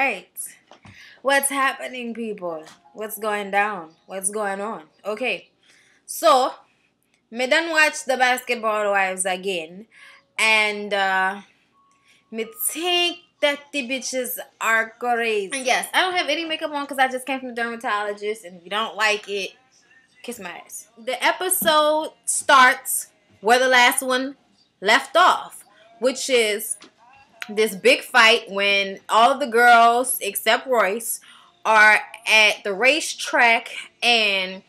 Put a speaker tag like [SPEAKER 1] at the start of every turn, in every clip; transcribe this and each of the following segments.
[SPEAKER 1] right. What's happening, people? What's going down? What's going on? Okay. So, me done watch the Basketball Wives again. And, me think that the bitches are crazy. And yes, I don't have any makeup on because I just came from the dermatologist. And if you don't like it, kiss my ass. The episode starts where the last one left off, which is this big fight when all of the girls except Royce are at the racetrack, and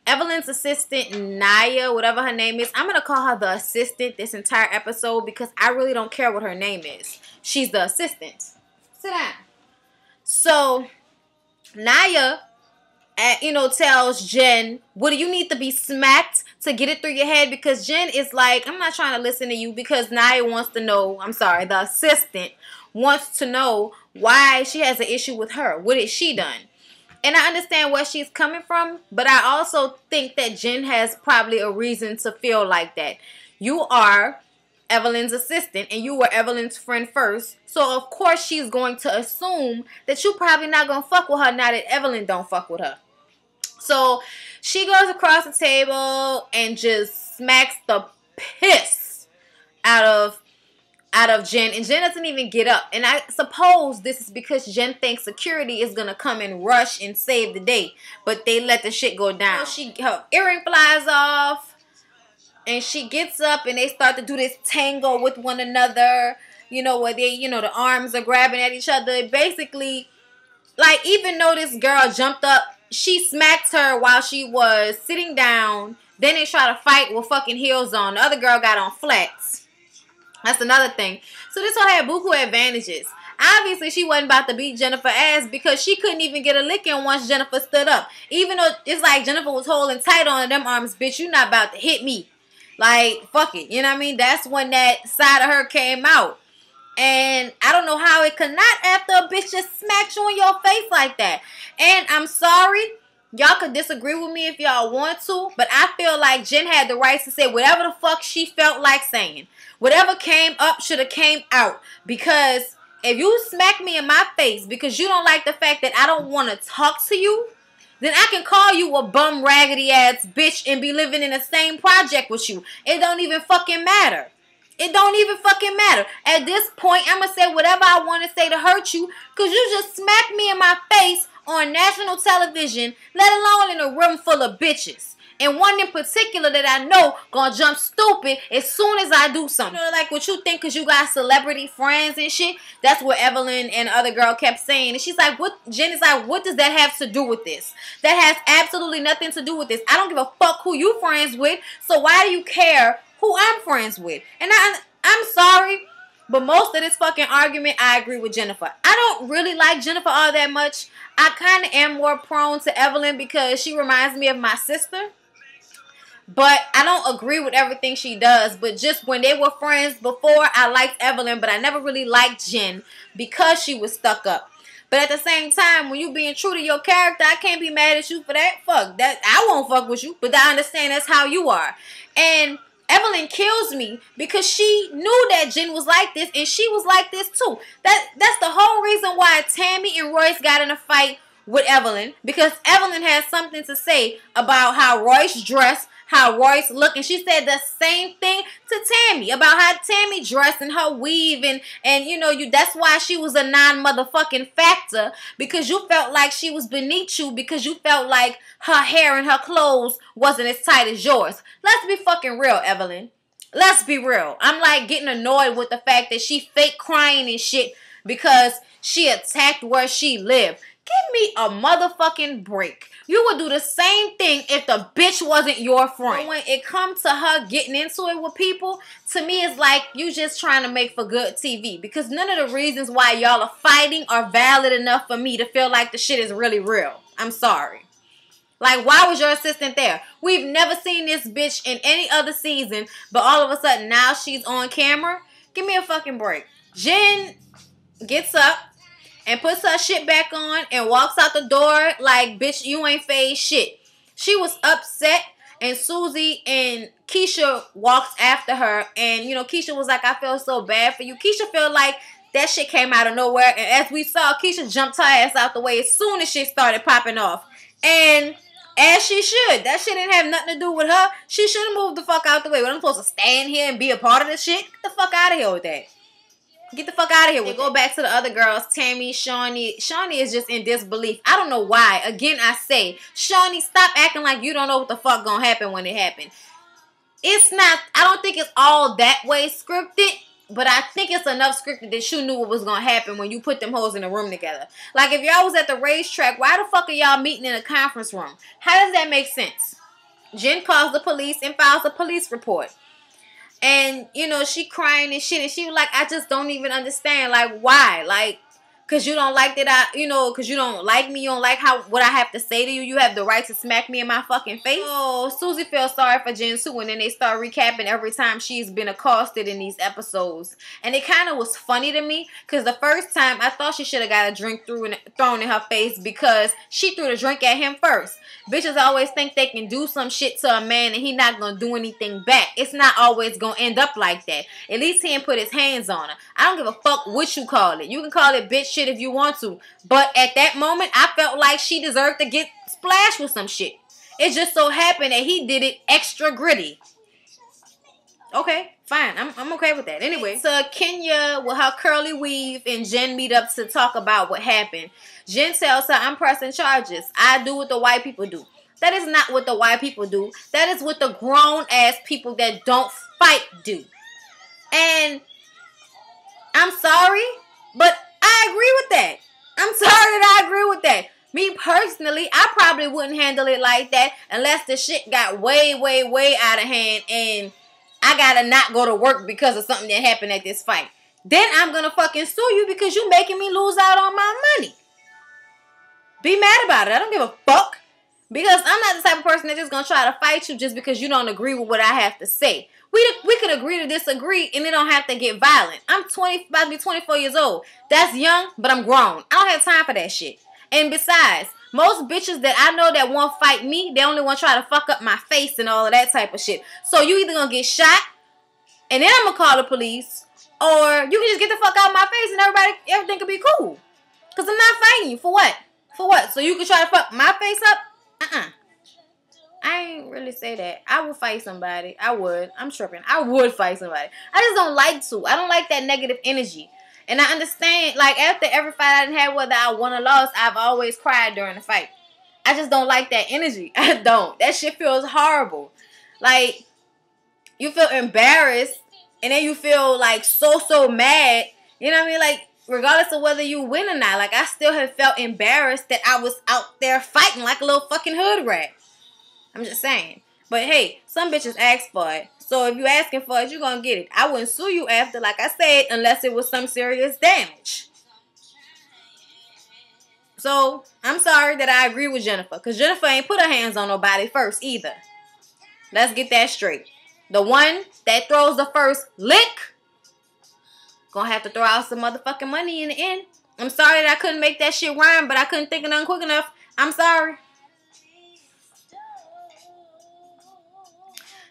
[SPEAKER 1] Evelyn's assistant, Naya, whatever her name is, I'm going to call her the assistant this entire episode because I really don't care what her name is. She's the assistant. Sit down. So, Naya, tells Jen, what do you need to be smacked to get it through your head? Because Jen is like, I'm not trying to listen to you, because Naya wants to know, the assistant wants to know why she has an issue with her. What has she done? And I understand where she's coming from, but I also think that Jen has probably a reason to feel like that. You are Evelyn's assistant, and you were Evelyn's friend first. So, of course, she's going to assume that you probably not going to fuck with her now that Evelyn don't fuck with her. So, she goes across the table and just smacks the piss out of Jen. And Jen doesn't even get up. And I suppose this is because Jen thinks security is going to come and rush and save the day. But they let the shit go down. Her earring flies off. And she gets up and they start to do this tango with one another. Where they, the arms are grabbing at each other. Basically, like, even though this girl jumped up, she smacked her while she was sitting down. Then they try to fight with fucking heels on. The other girl got on flats. That's another thing. So this one had buku advantages. Obviously, she wasn't about to beat Jennifer ass because she couldn't even get a lick in once Jennifer stood up. Even though it's like Jennifer was holding tight on them arms, bitch, you not about to hit me. Like, fuck it. You know what I mean? That's when that side of her came out. And I don't know how it could not after a bitch just smacked you in your face like that. And I'm sorry. Y'all could disagree with me if y'all want to. But I feel like Jen had the right to say whatever the fuck she felt like saying. Whatever came up should have came out. Because if you smack me in my face because you don't like the fact that I don't want to talk to you, then I can call you a bum raggedy ass bitch and be living in the same project with you. It don't even fucking matter. It don't even fucking matter. At this point, I'm going to say whatever I want to say to hurt you, because you just smacked me in my face on national television, let alone in a room full of bitches. And one in particular that I know gonna jump stupid as soon as I do something. Like what you think because you got celebrity friends and shit. That's what Evelyn and the other girl kept saying. And she's like, Jen is like, what does that have to do with this? That has absolutely nothing to do with this. I don't give a fuck who you friends with. So why do you care who I'm friends with? And I'm sorry, but most of this fucking argument, I agree with Jennifer. I don't really like Jennifer all that much. I kind of am more prone to Evelyn because she reminds me of my sister. But I don't agree with everything she does. But just when they were friends before, I liked Evelyn. But I never really liked Jen because she was stuck up. But at the same time, when you being true to your character, I can't be mad at you for that. Fuck that. I won't fuck with you. But I understand that's how you are. And Evelyn kills me because she knew that Jen was like this. And she was like this too. That's the whole reason why Tammy and Royce got in a fight with Evelyn. Because Evelyn has something to say about how Royce dressed, how Royce looked, and she said the same thing to Tammy about how Tammy dressed and her weave, and that's why she was a non-motherfucking factor, because you felt like she was beneath you because you felt like her hair and her clothes wasn't as tight as yours. Let's be fucking real, Evelyn. Let's be real. I'm like getting annoyed with the fact that she fake crying and shit because she attacked where she lived. Give me a motherfucking break. You would do the same thing if the bitch wasn't your friend. When it comes to her getting into it with people, to me it's like you just trying to make for good TV. Because none of the reasons why y'all are fighting are valid enough for me to feel like the shit is really real. I'm sorry. Like, why was your assistant there? We've never seen this bitch in any other season, but all of a sudden now she's on camera. Give me a fucking break. Jen gets up and puts her shit back on and walks out the door like, bitch, you ain't phased shit. She was upset, and Susie and Keisha walked after her. And, Keisha was like, I feel so bad for you. Keisha felt like That shit came out of nowhere. And as we saw, Keisha jumped her ass out the way as soon as shit started popping off. And as she should. That shit didn't have nothing to do with her. She should have moved the fuck out the way. But I'm supposed to stand here and be a part of this shit? Get the fuck out of here with that. Get the fuck out of here. We'll go back to the other girls. Tammy, Shawnee. Shawnee is just in disbelief. I don't know why. Again, I say, Shawnee, stop acting like you don't know what the fuck gonna happen when it happens. It's not, I don't think it's all that way scripted, but I think it's enough scripted that you knew what was gonna happen when you put them hoes in a room together. Like, if y'all was at the racetrack, why the fuck are y'all meeting in a conference room? How does that make sense? Jen calls the police and files a police report. And, you know, she crying and shit. And she was like, I just don't even understand. Like, why? Like, because you don't like that because you don't like me. You don't like what I have to say to you. You have the right to smack me in my fucking face. Oh, Susie feels sorry for Jen too. And then they start recapping every time she's been accosted in these episodes. And it kind of was funny to me. Because the first time, I thought she should have got a drink thrown in her face. Because she threw the drink at him first. Bitches always think they can do some shit to a man and he not gonna do anything back. It's not always gonna end up like that. At least he didn't put his hands on her. I don't give a fuck what you call it. You can call it bitch shit if you want to. But at that moment, I felt like she deserved to get splashed with some shit. It just so happened that he did it extra gritty. Okay, fine. I'm okay with that. Anyway, so Kenya with her curly weave and Jen meet up to talk about what happened. Jen tells her, I'm pressing charges. I do what the white people do. That is not what the white people do. That is what the grown-ass people that don't fight do. And I'm sorry, but I agree with that. I'm sorry that I agree with that. Me personally, I probably wouldn't handle it like that unless the shit got way, way, way out of hand and I gotta not go to work because of something that happened at this fight. Then I'm gonna fucking sue you because you making me lose out on my money. Be mad about it. I don't give a fuck. Because I'm not the type of person that's just gonna try to fight you just because you don't agree with what I have to say. We can agree to disagree and it don't have to get violent. I'm about to be 24 years old. That's young, but I'm grown. I don't have time for that shit. And besides, most bitches that I know that won't fight me, they only want to try to fuck up my face and all of that type of shit. So you either gonna get shot, and then I'm gonna call the police, or you can just get the fuck out of my face and everything could be cool. Because I'm not fighting you. For what? For what? So you can try to fuck my face up? I ain't really say that. I would fight somebody. I would. I'm tripping. I would fight somebody. I just don't like to. I don't like that negative energy. And I understand, like, after every fight I didn't have, whether I won or lost, I've always cried during the fight. I just don't like that energy. I don't. That shit feels horrible. Like, you feel embarrassed, and then you feel, like, so mad. You know what I mean? Like, regardless of whether you win or not, like, I still have felt embarrassed that I was out there fighting like a little fucking hood rat. I'm just saying. But, hey, some bitches ask for it. So if you asking for it, you're going to get it. I wouldn't sue you after, like I said, unless it was some serious damage. So, I'm sorry that I agree with Jennifer. Because Jennifer ain't put her hands on nobody first either. Let's get that straight. The one that throws the first lick gonna have to throw out some motherfucking money in the end. I'm sorry that I couldn't make that shit rhyme, but I couldn't think of nothing quick enough. I'm sorry.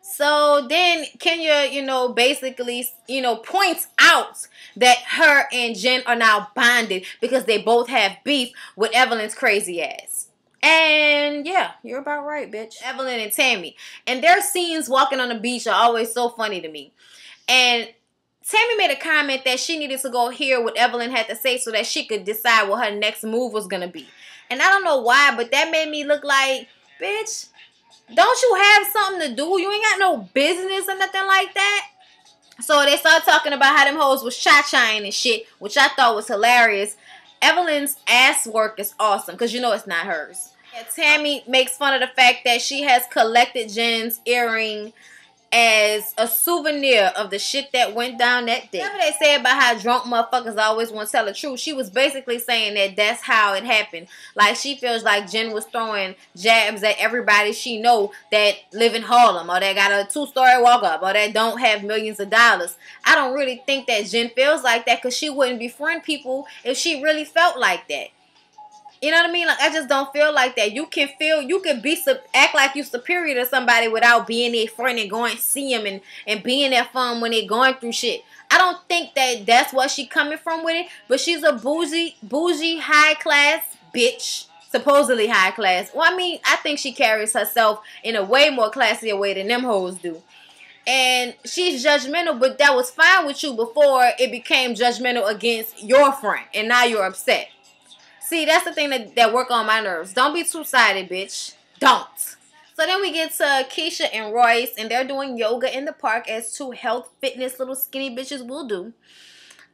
[SPEAKER 1] So then Kenya, basically, points out that her and Jen are now bonded because they both have beef with Evelyn's crazy ass. And yeah, you're about right, bitch. Evelyn and Tammy. And their scenes walking on the beach are always so funny to me. And Tammy made a comment that she needed to go hear what Evelyn had to say so that she could decide what her next move was going to be. And I don't know why, but that made me look like, bitch, don't you have something to do? You ain't got no business or nothing like that. So they started talking about how them hoes was cha-chaing and shit, which I thought was hilarious. Evelyn's ass work is awesome because it's not hers. Yeah, Tammy makes fun of the fact that she has collected Jen's earring as a souvenir of the shit that went down that day. Whatever they say about how drunk motherfuckers always want to tell the truth, she was basically saying that that's how it happened. Like, she feels like Jen was throwing jabs at everybody she know that live in Harlem, or that got a 2-story walk-up, or that don't have millions of dollars. I don't really think that Jen feels like that because she wouldn't befriend people if she really felt like that. You know what I mean? Like, I just don't feel like that. You can act like you superior to somebody without being their friend and going to see them and being their fun when they're going through shit. I don't think that that's what she coming from with it, but she's a bougie, high class bitch. Supposedly high class. Well, I mean, I think she carries herself in a way more classier way than them hoes do. And she's judgmental, but that was fine with you before it became judgmental against your friend, and now you're upset. See, that's the thing that work on my nerves. Don't be two-sided, bitch. Don't. So then we get to Keisha and Royce, and they're doing yoga in the park as two health, fitness, little skinny bitches will do.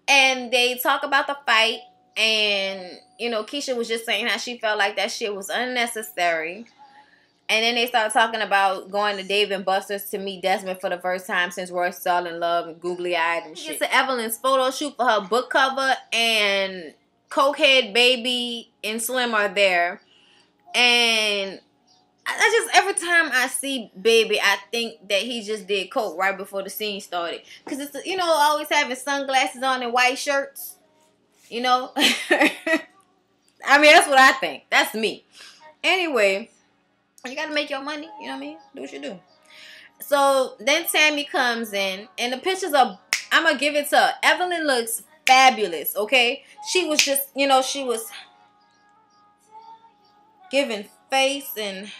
[SPEAKER 1] And they talk about the fight, and, you know, Keisha was just saying how she felt like that shit was unnecessary. And then they start talking about going to Dave and Buster's to meet Desmond for the first time since Royce is all in love and googly-eyed and shit. She gets to Evelyn's photo shoot for her book cover, and Cokehead Baby and Slim are there. And I just, every time I see Baby, I think that he just did coke right before the scene started. Because it's, you know, always having sunglasses on and white shirts. You know? I mean, that's what I think. That's me. Anyway, you gotta make your money. You know what I mean? Do what you do. So then Tammy comes in, and the pictures are, I'm gonna give it to her. Evelyn looks fabulous, okay? She was just, you know, she was giving face and,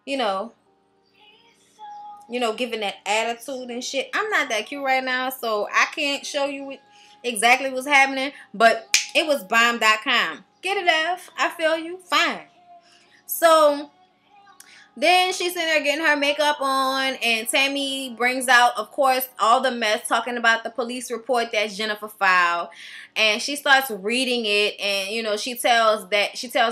[SPEAKER 1] you know, giving that attitude and shit. I'm not that cute right now, so I can't show you exactly what's happening, but it was bomb.com. Get it, F. I feel you. Fine. So then she's in there getting her makeup on, and Tammy brings out, of course, all the mess, talking about the police report that Jennifer filed. And she starts reading it, and, you know, she tells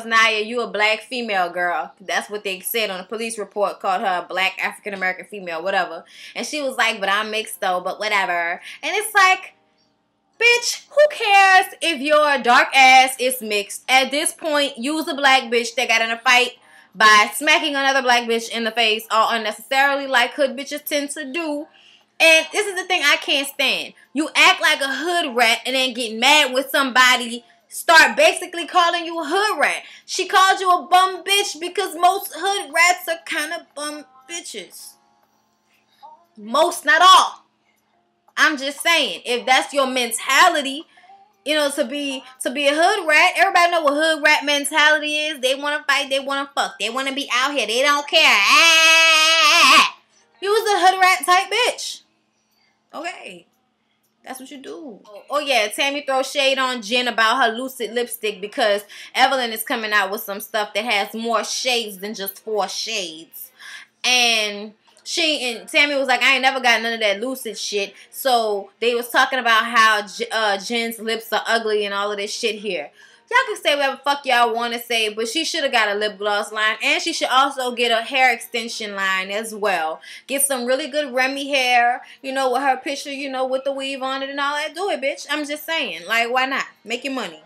[SPEAKER 1] Naya, you a black female girl. That's what they said on the police report, called her a black African-American female, whatever. And she was like, but I'm mixed though, but whatever. And it's like, bitch, who cares if your dark ass is mixed? At this point, you's a black bitch that got in a fight by smacking another black bitch in the face all unnecessarily, like hood bitches tend to do. And this is the thing I can't stand. You act like a hood rat and then get mad with somebody, start basically calling you a hood rat. She called you a bum bitch because most hood rats are kind of bum bitches. Most, not all. I'm just saying, if that's your mentality, you know, to be a hood rat, everybody know what hood rat mentality is. They want to fight, they want to fuck, they want to be out here, they don't care. You was a hood rat type bitch. Okay, that's what you do. Oh yeah, Tammy throws shade on Jen about her Lucid lipstick because Evelyn is coming out with some stuff that has more shades than just 4 shades. And Tammy was like, I ain't never got none of that Lucid shit. So they was talking about how Jen's lips are ugly and all of this shit here. Y'all can say whatever fuck y'all want to say, but she should have got a lip gloss line, and she should also get a hair extension line as well. Get some really good Remy hair, you know, with her picture, you know, with the weave on it and all that. Do it, bitch. I'm just saying. Like, why not? Make your money.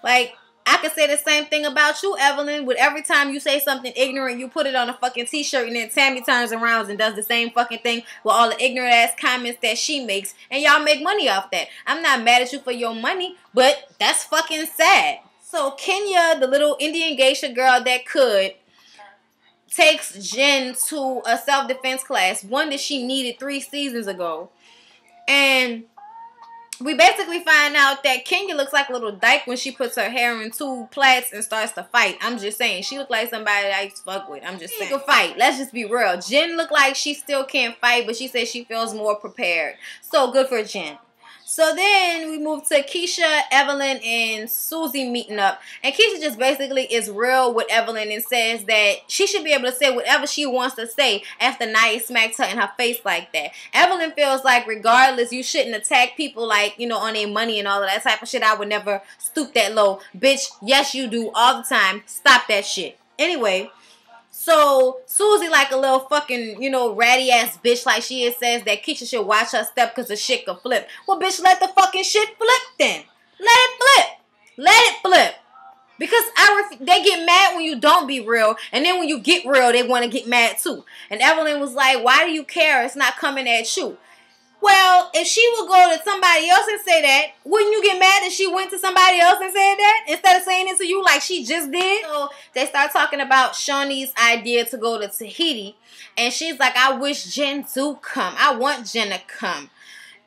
[SPEAKER 1] Like, I could say the same thing about you, Evelyn. With every time you say something ignorant, you put it on a fucking t-shirt, and then Tammy turns around and does the same fucking thing with all the ignorant ass comments that she makes, and y'all make money off that. I'm not mad at you for your money, but that's fucking sad. So Kenya, the little Indian geisha girl that could, takes Jen to a self-defense class, one that she needed 3 seasons ago, and we basically find out that Kenya looks like a little dyke when she puts her hair in 2 plaits and starts to fight. I'm just saying. She look like somebody that I used to fuck with. I'm just saying. She can fight. Let's just be real. Jen look like she still can't fight, but she says she feels more prepared. So good for Jen. So then we move to Keisha, Evelyn, and Susie meeting up. And Keisha just basically is real with Evelyn and says that she should be able to say whatever she wants to say after Nia smacks her in her face like that. Evelyn feels like regardless, you shouldn't attack people like, you know, on their money and all of that type of shit. I would never stoop that low. Bitch, yes you do all the time. Stop that shit. Anyway, so Susie like a little fucking, you know, ratty ass bitch like she is, says that Keisha should watch her step because the shit could flip. Well, bitch, let the fucking shit flip then. Let it flip. Let it flip. Because they get mad when you don't be real, and then when you get real, they want to get mad too. And Evelyn was like, why do you care? It's not coming at you. Well, if she would go to somebody else and say that, wouldn't you get mad if she went to somebody else and said that instead of saying it to you like she just did? So they start talking about Shawnee's idea to go to Tahiti, and she's like, I wish Jen to come. I want Jen to come.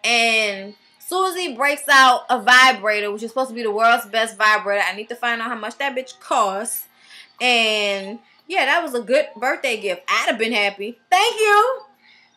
[SPEAKER 1] And Susie breaks out a vibrator, which is supposed to be the world's best vibrator. I need to find out how much that bitch costs. And yeah, that was a good birthday gift. I'd have been happy. Thank you.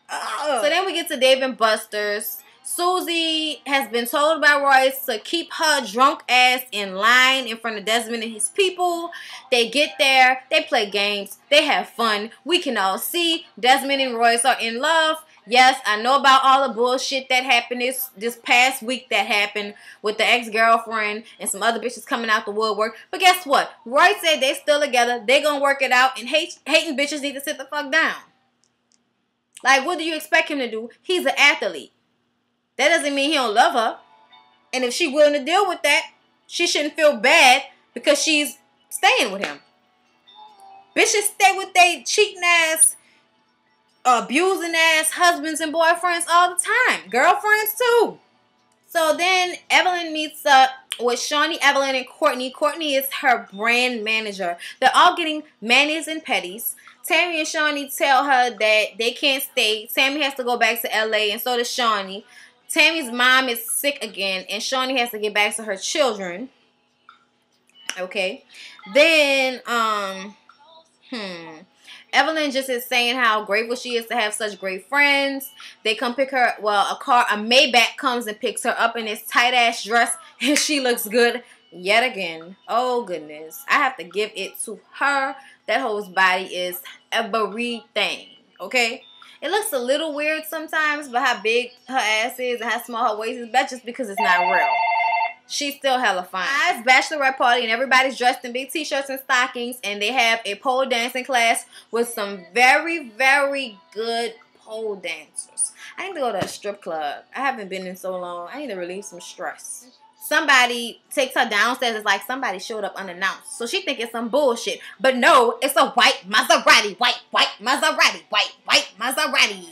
[SPEAKER 1] So then we get to Dave and Buster's. Susie has been told by Royce to keep her drunk ass in line in front of Desmond and his people. They get there. They play games. They have fun. We can all see Desmond and Royce are in love. Yes, I know about all the bullshit that happened this past week that happened with the ex-girlfriend and some other bitches coming out the woodwork. But guess what? Royce said they still together. They gonna work it out, and hating bitches need to sit the fuck down. Like, what do you expect him to do? He's an athlete. That doesn't mean he don't love her. And if she's willing to deal with that, she shouldn't feel bad because she's staying with him. Bitches stay with they cheating ass, abusing ass husbands and boyfriends all the time. Girlfriends too. So then Evelyn meets up with Shawnee, Evelyn, and Courtney. Courtney is her brand manager. They're all getting manis and petties. Tammy and Shawnee tell her that they can't stay. Tammy has to go back to LA, and so does Shawnee. Tammy's mom is sick again, and Shawnee has to get back to her children. Okay. Then, Evelyn just is saying how grateful she is to have such great friends. They come pick her, well, a Maybach comes and picks her up in this tight-ass dress, and she looks good yet again. Oh, goodness. I have to give it to her. That whole body is everything, okay? It looks a little weird sometimes, but how big her ass is and how small her waist is, that's just because it's not real. She's still hella fine. It's bachelorette party, and everybody's dressed in big t-shirts and stockings, and they have a pole dancing class with some very, very good pole dancers. I need to go to a strip club. I haven't been in so long. I need to relieve some stress. Somebody takes her downstairs. It's like somebody showed up unannounced. So she think it's some bullshit. But no, it's a white Maserati. White Maserati. White Maserati.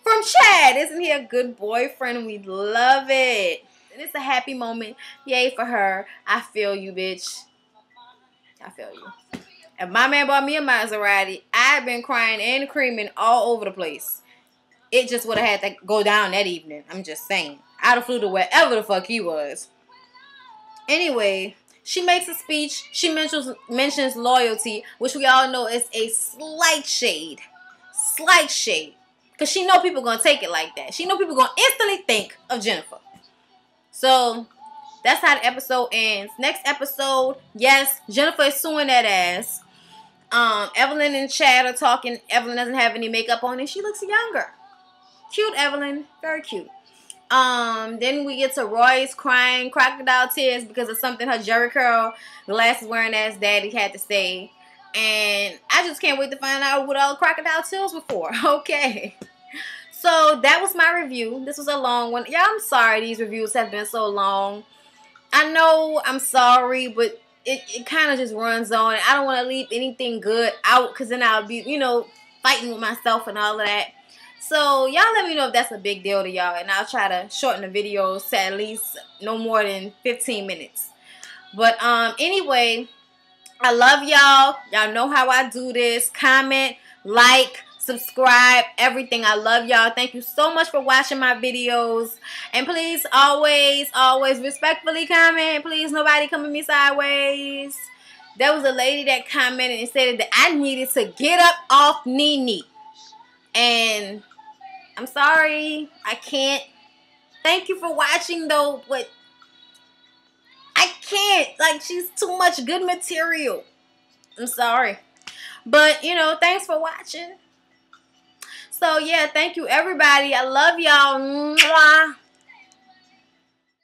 [SPEAKER 1] From Chad. Isn't he a good boyfriend? We love it. And it's a happy moment. Yay for her. I feel you, bitch. I feel you. If my man bought me a Maserati, I've been crying and screaming all over the place. It just would have had to go down that evening. I'm just saying. I'd have flew to wherever the fuck he was. Anyway, she makes a speech. She mentions loyalty, which we all know is a slight shade. Slight shade. Because she know people going to take it like that. She know people going to instantly think of Jennifer. So, that's how the episode ends. Next episode, yes, Jennifer is suing that ass. Evelyn and Chad are talking. Evelyn doesn't have any makeup on and she looks younger. Cute Evelyn. Very cute. Then we get to Royce crying crocodile tears because of something her Jerry curl glasses wearing ass daddy had to say. And I just can't wait to find out what all the crocodile tears were for. Okay. So that was my review. This was a long one. Yeah, I'm sorry these reviews have been so long. I know I'm sorry, but it kind of just runs on. I don't want to leave anything good out because then I'll be, fighting with myself and all of that. So, y'all let me know if that's a big deal to y'all. And I'll try to shorten the videos to at least no more than 15 minutes. But, anyway, I love y'all. Y'all know how I do this. Comment, like, subscribe, everything. I love y'all. Thank you so much for watching my videos. And please, always, always respectfully comment. Please, nobody come at me sideways. There was a lady that commented and said that I needed to get up off Nene. And I'm sorry, I can't. Thank you for watching though, but I can't. Like, she's too much good material. I'm sorry. But, thanks for watching. So, yeah, thank you, everybody. I love y'all. Mwah.